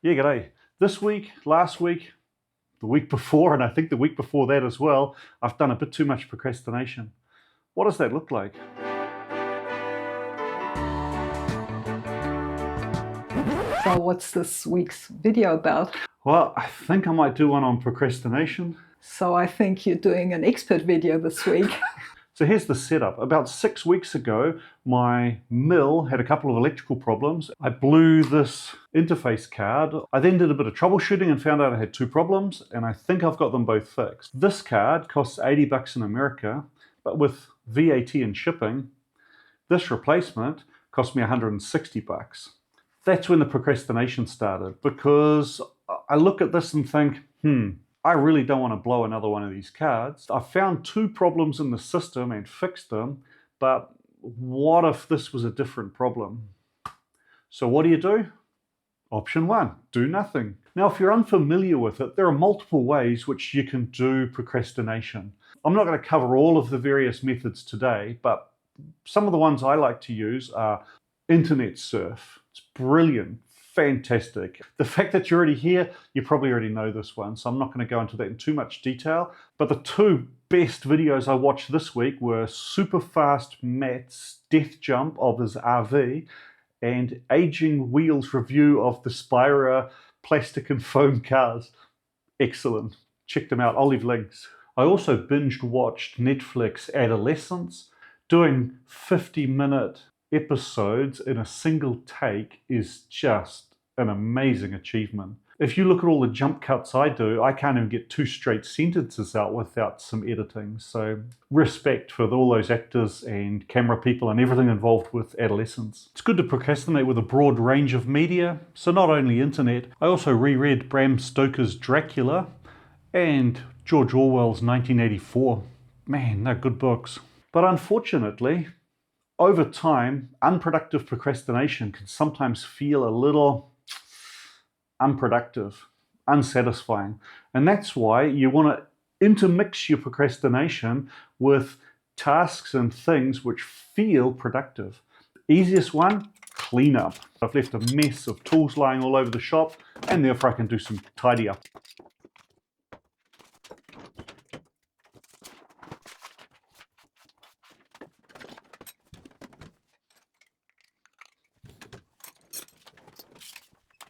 Yeah, g'day. This week, last week, the week before, and I think the week before that as well, I've done a bit too much procrastination. What does that look like? So what's this week's video about? Well, I think I might do one on procrastination. So I think you're doing an expert video this week. So here's the setup. About 6 weeks ago, my mill had a couple of electrical problems. I blew this interface card. I then did a bit of troubleshooting and found out I had two problems, and I think I've got them both fixed. This card costs 80 bucks in America, but with VAT and shipping, this replacement cost me 160 bucks. That's when the procrastination started, because I look at this and think, I really don't want to blow another one of these cards. I found two problems in the system and fixed them, but what if this was a different problem? So what do? Option one, do nothing. Now, if you're unfamiliar with it, there are multiple ways which you can do procrastination. I'm not going to cover all of the various methods today, but some of the ones I like to use are internet surf. It's brilliant. Fantastic. The fact that you're already here, you probably already know this one, so I'm not going to go into that in too much detail. But the two best videos I watched this week were Super Fast Matt's death jump of his RV and Aging Wheels review of the Spira plastic and foam cars. Excellent. Check them out. I'll leave links. I also binge watched Netflix Adolescence. Doing 50-minute episodes in a single take is just an amazing achievement. If you look at all the jump cuts I do, I can't even get two straight sentences out without some editing. So respect for all those actors and camera people and everything involved with Adolescence. It's good to procrastinate with a broad range of media. So not only internet, I also reread Bram Stoker's Dracula and George Orwell's 1984. Man, they're good books. But unfortunately, over time, unproductive procrastination can sometimes feel a little unproductive, unsatisfying. And that's why you want to intermix your procrastination with tasks and things which feel productive. Easiest one, clean up. I've left a mess of tools lying all over the shop, and therefore I can do some tidy up.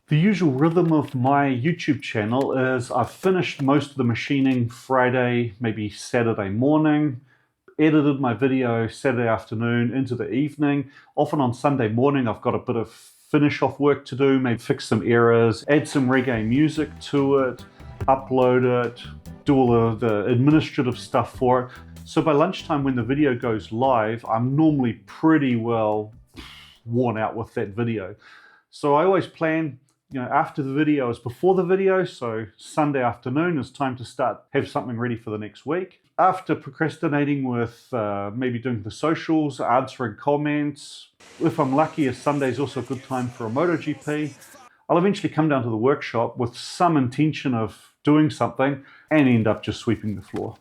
The usual rhythm of my YouTube channel is I've finished most of the machining Friday, maybe Saturday morning, edited my video Saturday afternoon into the evening. Often on Sunday morning I've got a bit of finish off work to do, maybe fix some errors, add some reggae music to it, upload it, do all the administrative stuff for it. So by lunchtime when the video goes live, I'm normally pretty well worn out with that video. So I always plan, after the video is before the video, so Sunday afternoon is time to have something ready for the next week. After procrastinating with maybe doing the socials, answering comments, if I'm lucky, a Sunday is also a good time for a MotoGP. I'll eventually come down to the workshop with some intention of doing something and end up just sweeping the floor.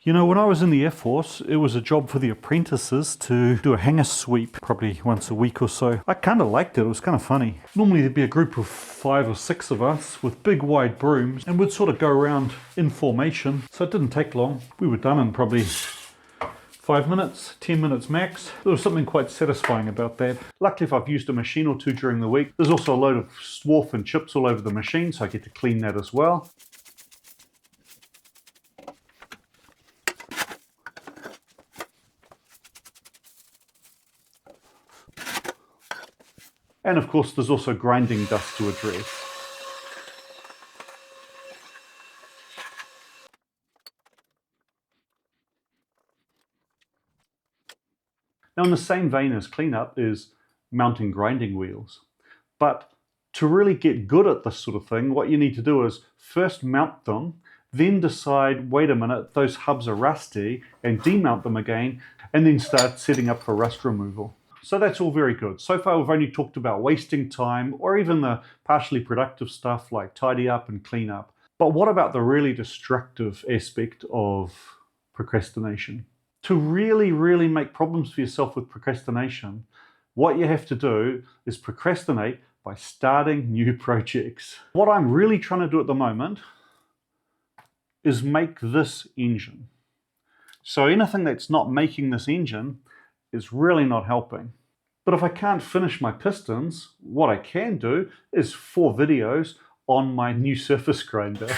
When I was in the Air Force, it was a job for the apprentices to do a hangar sweep probably once a week or so. I kind of liked it. It was kind of funny. Normally there'd be a group of 5 or 6 of us with big wide brooms and we'd sort of go around in formation. So it didn't take long. We were done in probably 5 minutes, 10 minutes max. There was something quite satisfying about that. Luckily, if I've used a machine or two during the week, there's also a load of swarf and chips all over the machine, so I get to clean that as well. And of course, there's also grinding dust to address. Now, in the same vein as cleanup is mounting grinding wheels. But to really get good at this sort of thing, what you need to do is first mount them, then decide, wait a minute, those hubs are rusty, and demount them again, and then start setting up for rust removal. So that's all very good. So far, we've only talked about wasting time or even the partially productive stuff like tidy up and clean up. But what about the really destructive aspect of procrastination? To really, really make problems for yourself with procrastination, what you have to do is procrastinate, by starting new projects. What I'm really trying to do at the moment is make this engine. So anything that's not making this engine is really not helping. But if I can't finish my pistons, what I can do is 4 videos on my new surface grinder.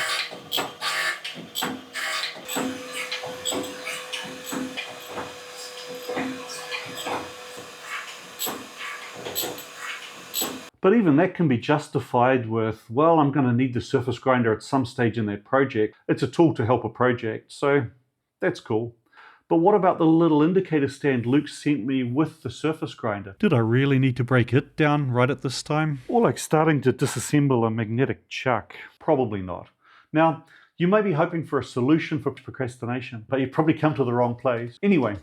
But even that can be justified with, well, I'm going to need the surface grinder at some stage in that project. It's a tool to help a project, so that's cool. But what about the little indicator stand Luke sent me with the surface grinder? Did I really need to break it down right at this time? Or like starting to disassemble a magnetic chuck? Probably not. Now, you may be hoping for a solution for procrastination, but you've probably come to the wrong place. Anyway,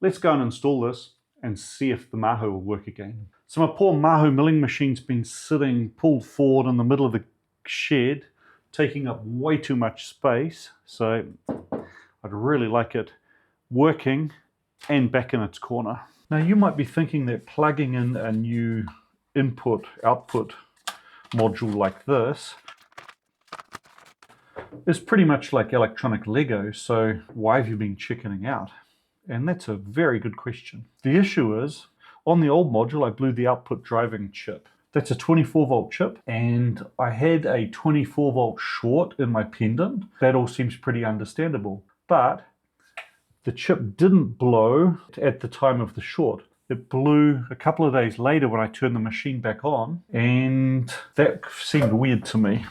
let's go and install this and see if the Maho will work again. So my poor Maho milling machine's been sitting pulled forward in the middle of the shed, taking up way too much space. So I'd really like it working and back in its corner. Now you might be thinking that plugging in a new input-output module like this is pretty much like electronic Lego, so why have you been chickening out? And that's a very good question. The issue is, on the old module, I blew the output driving chip. That's a 24 volt chip, and I had a 24 volt short in my pendant. That all seems pretty understandable. But the chip didn't blow at the time of the short. It blew a couple of days later when I turned the machine back on, and that seemed weird to me.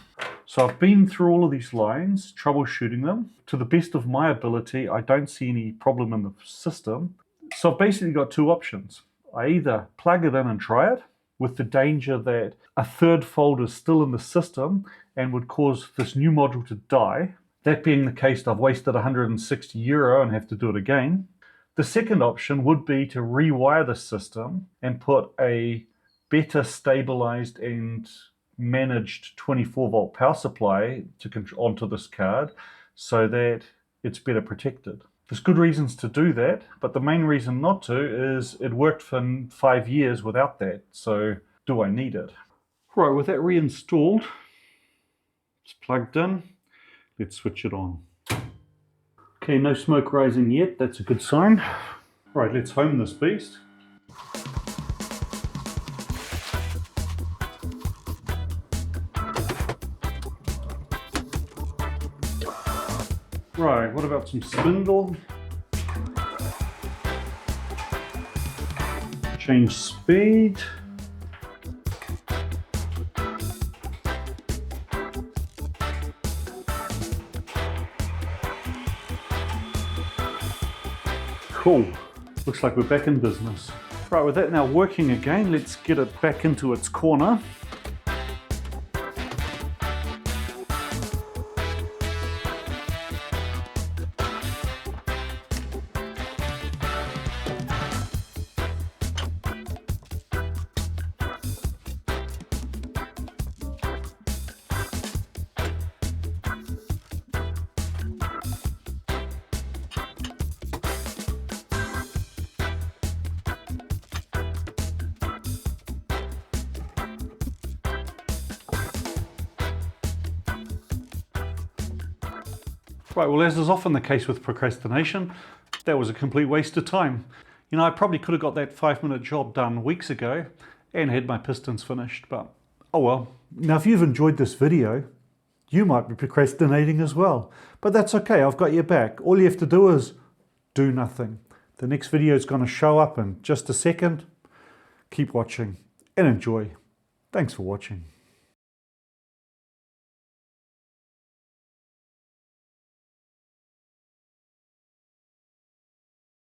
So I've been through all of these lines, troubleshooting them. To the best of my ability, I don't see any problem in the system. So I've basically got 2 options. I either plug it in and try it, with the danger that a third fault is still in the system and would cause this new module to die. That being the case, I've wasted €160 and have to do it again. The second option would be to rewire the system and put a better stabilized and managed 24 volt power supply onto this card so that it's better protected. There's good reasons to do that, but the main reason not to is it worked for 5 years without that, so do I need it? Right, with that reinstalled, it's plugged in, let's switch it on. Okay, no smoke rising yet, that's a good sign. Right, let's home this beast. Right, what about some spindle? Change speed. Cool, looks like we're back in business. Right, with that now working again, let's get it back into its corner. Right, well, as is often the case with procrastination, that was a complete waste of time. You know, I probably could have got that 5-minute job done weeks ago and had my pistons finished, but oh well. Now, if you've enjoyed this video, you might be procrastinating as well, but that's okay, I've got your back. All you have to do is do nothing. The next video is going to show up in just a second. Keep watching and enjoy. Thanks for watching.